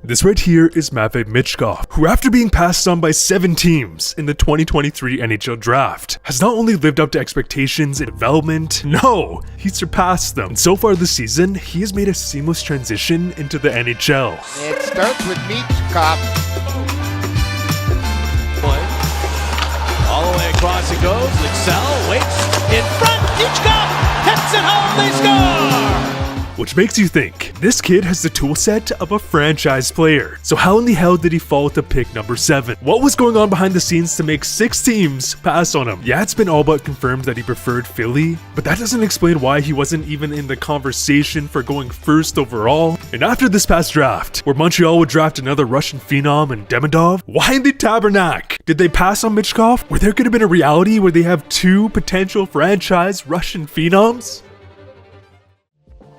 This right here is Matvei Michkov, who after being passed on by 7 teams in the 2023 NHL draft, has not only lived up to expectations in development, no, he surpassed them. And so far this season, he has made a seamless transition into the NHL. It starts with Michkov. All the way across it goes. Excel waits in front. Michkov hits it home. They score! Which makes you think, this kid has the toolset of a franchise player. So how in the hell did he fall to pick number 7? What was going on behind the scenes to make 6 teams pass on him? Yeah, it's been all but confirmed that he preferred Philly, but that doesn't explain why he wasn't even in the conversation for going first overall. And after this past draft, where Montreal would draft another Russian phenom in Demidov, why in the Tabernacle did they pass on Michkov? Were there could have been a reality where they have 2 potential franchise Russian phenoms?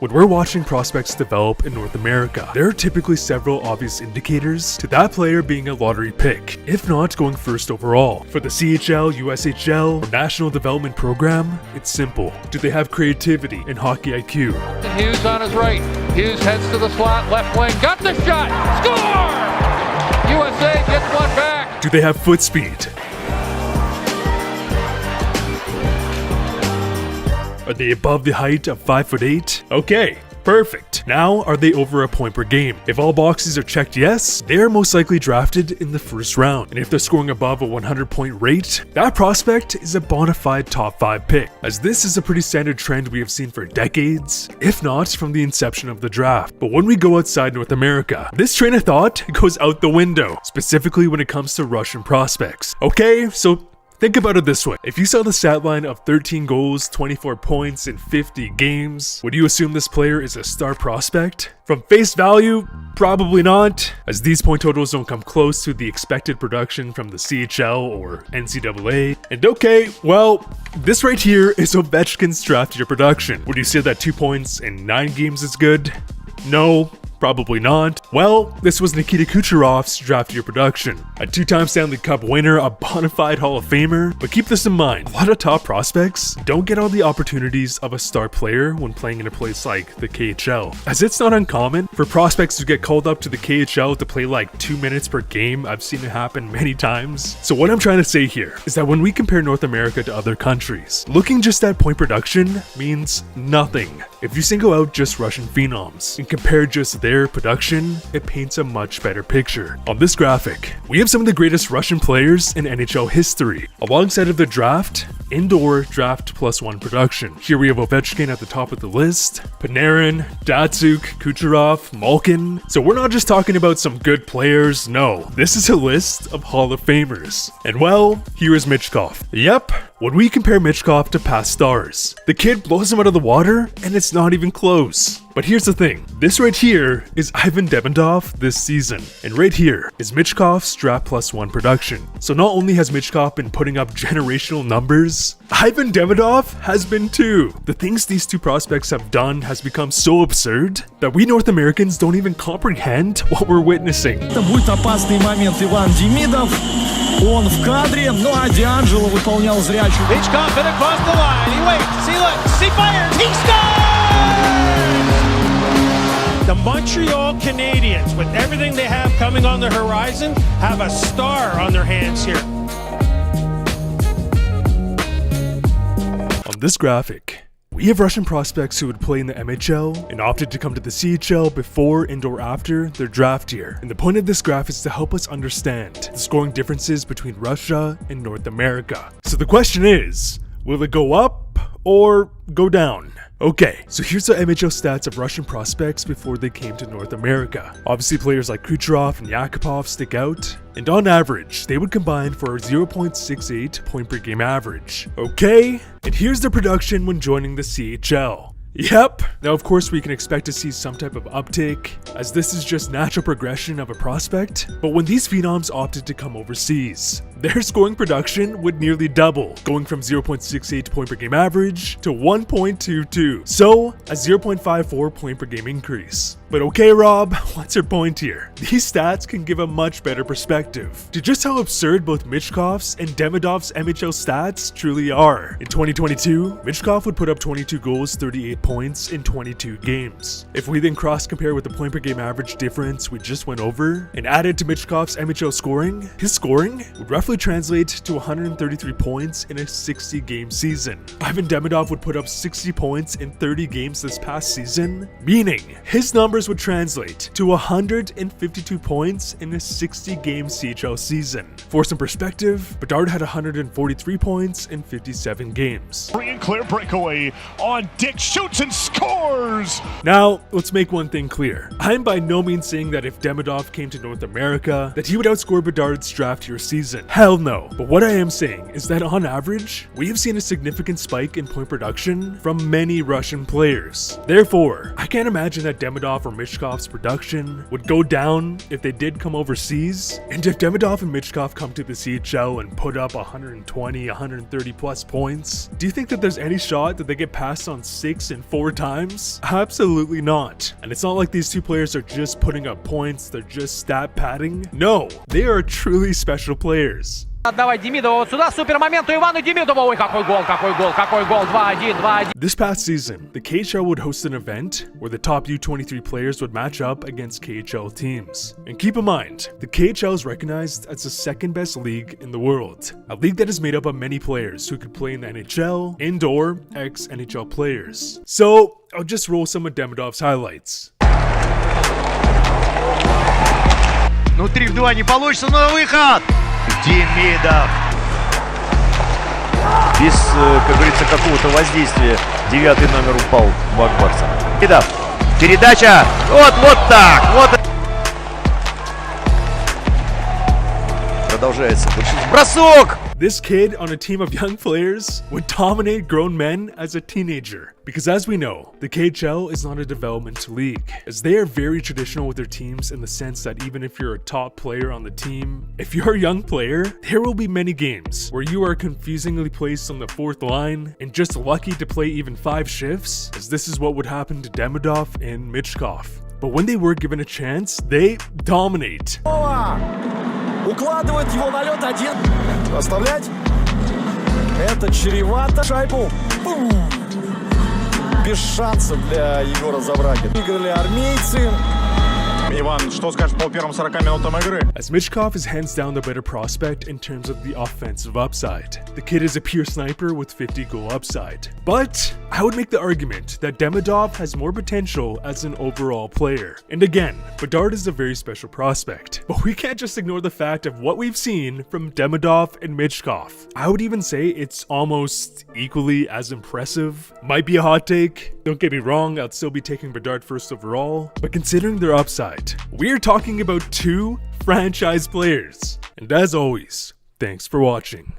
When we're watching prospects develop in North America, there are typically several obvious indicators to that player being a lottery pick, if not going first overall. For the CHL, USHL, or National Development Program, it's simple. Do they have creativity and hockey IQ? Hughes on his right. Hughes heads to the slot, left wing, got the shot, score! USA gets one back. Do they have foot speed? Are they above the height of 5'8"? Okay, perfect. Now, are they over a point per game? If all boxes are checked yes, they are most likely drafted in the first round. And if they're scoring above a 100-point rate, that prospect is a bona fide top 5 pick, as this is a pretty standard trend we have seen for decades, if not from the inception of the draft. But when we go outside North America, this train of thought goes out the window, specifically when it comes to Russian prospects. Okay, so think about it this way. If you saw the stat line of 13 goals, 24 points in 50 games, would you assume this player is a star prospect? From face value, probably not, as these point totals don't come close to the expected production from the CHL or NCAA. And okay, well, this right here is Ovechkin's draft year production. Would you say that 2 points in 9 games is good? No. Probably not. Well, this was Nikita Kucherov's draft year production. A 2-time Stanley Cup winner, a bona fide Hall of Famer. But keep this in mind, a lot of top prospects don't get all the opportunities of a star player when playing in a place like the KHL. As it's not uncommon for prospects to get called up to the KHL to play like 2 minutes per game. I've seen it happen many times. So what I'm trying to say here is that when we compare North America to other countries, looking just at point production means nothing. If you single out just Russian phenoms and compare just their production, it paints a much better picture. On this graphic, we have some of the greatest Russian players in NHL history, alongside of the draft, indoor draft +1 production. Here we have Ovechkin at the top of the list, Panarin, Datsuk, Kucherov, Malkin. So we're not just talking about some good players, no, this is a list of Hall of Famers. And well, here is Michkov. Yep, when we compare Michkov to past stars, the kid blows him out of the water and it's not even close. But here's the thing, this right here is Ivan Demidov this season, and right here is Michkov's draft +1 production. So not only has Michkov been putting up generational numbers, Ivan Demidov has been too. The things these 2 prospects have done has become so absurd that we North Americans don't even comprehend what we're witnessing. Это будет опасный момент. Иван Демидов, он в кадре, ну а Дианджело выполнял зрячую. Michkov hit across the line. He waits. He looks. He fires. He scores! The Montreal Canadiens, with everything they have coming on the horizon, have a star on their hands here. On this graphic, we have Russian prospects who would play in the MHL and opted to come to the CHL before and or after their draft year. And the point of this graph is to help us understand the scoring differences between Russia and North America. So the question is, will it go up or go down? Okay, so here's the MHL stats of Russian prospects before they came to North America. Obviously players like Kucherov and Yakupov stick out, and on average, they would combine for a 0.68 point per game average. Okay, and here's their production when joining the CHL. Yep. Now, of course, we can expect to see some type of uptick, as this is just natural progression of a prospect. But when these phenoms opted to come overseas, their scoring production would nearly double, going from 0.68 point per game average to 1.22. So, a 0.54 point per game increase. But okay, Rob, what's your point here? These stats can give a much better perspective to just how absurd both Michkov's and Demidov's MHL stats truly are. In 2022, Michkov would put up 22 goals, 38 points in 22 games. If we then cross-compare with the point per game average difference we just went over, and added to Michkov's MHL scoring, his scoring would roughly translate to 133 points in a 60-game season. Ivan Demidov would put up 60 points in 30 games this past season, meaning his numbers would translate to 152 points in a 60-game CHL season. For some perspective, Bedard had 143 points in 57 games. Free and clear breakaway on Dick, shoots and scores! Now, let's make one thing clear. I'm by no means saying that if Demidov came to North America, that he would outscore Bedard's draft year season. Hell no. But what I am saying is that on average, we have seen a significant spike in point production from many Russian players. Therefore, I can't imagine that Demidov or Michkov's production would go down if they did come overseas. And if Demidov and Michkov come to the CHL and put up 120, 130 plus points, do you think that there's any shot that they get passed on 6 and 4 times? Absolutely not. And it's not like these two players are just putting up points, they're just stat padding. No, they are truly special players. Отдавай Демидову вот сюда, супер момент у Ивана Демидова. Ой, какой гол, какой гол, какой гол. 2-1, 2-1. This past season, the KHL would host an event where the top U23 players would match up against KHL teams. And keep in mind, the KHL is recognized as the second best league in the world. A league that is made up of many players who could play in the NHL and or ex-NHL players. So, I'll just roll some of Demidov's highlights. Ну 3 в 2 не получится, но выход! Демидов! Без, как говорится, какого-то воздействия 9-й номер упал в Акбарса. Демидов! Передача! Вот так! Вот! Продолжается. Бросок! This kid on a team of young players would dominate grown men as a teenager. Because as we know, the KHL is not a development league, as they are very traditional with their teams in the sense that even if you're a top player on the team, if you're a young player, there will be many games where you are confusingly placed on the 4th line and just lucky to play even 5 shifts, as this is what would happen to Demidov and Michkov. But when they were given a chance, they dominate. Укладывает его на лед один. Оставлять. Это чревато. Шайбу. Бум. Без шансов для Егора Завраги. Выиграли армейцы. Иван, что скажешь по первым 40 минутам игры? As Michkov is hands down the better prospect in terms of the offensive upside. The kid is a pure sniper with 50 goal upside. But I would make the argument that Demidov has more potential as an overall player. And again, Bedard is a very special prospect. But we can't just ignore the fact of what we've seen from Demidov and Michkov. I would even say it's almost equally as impressive. Might be a hot take. Don't get me wrong, I'd still be taking Bedard first overall. But considering their upside, we're talking about 2 franchise players. And as always, thanks for watching.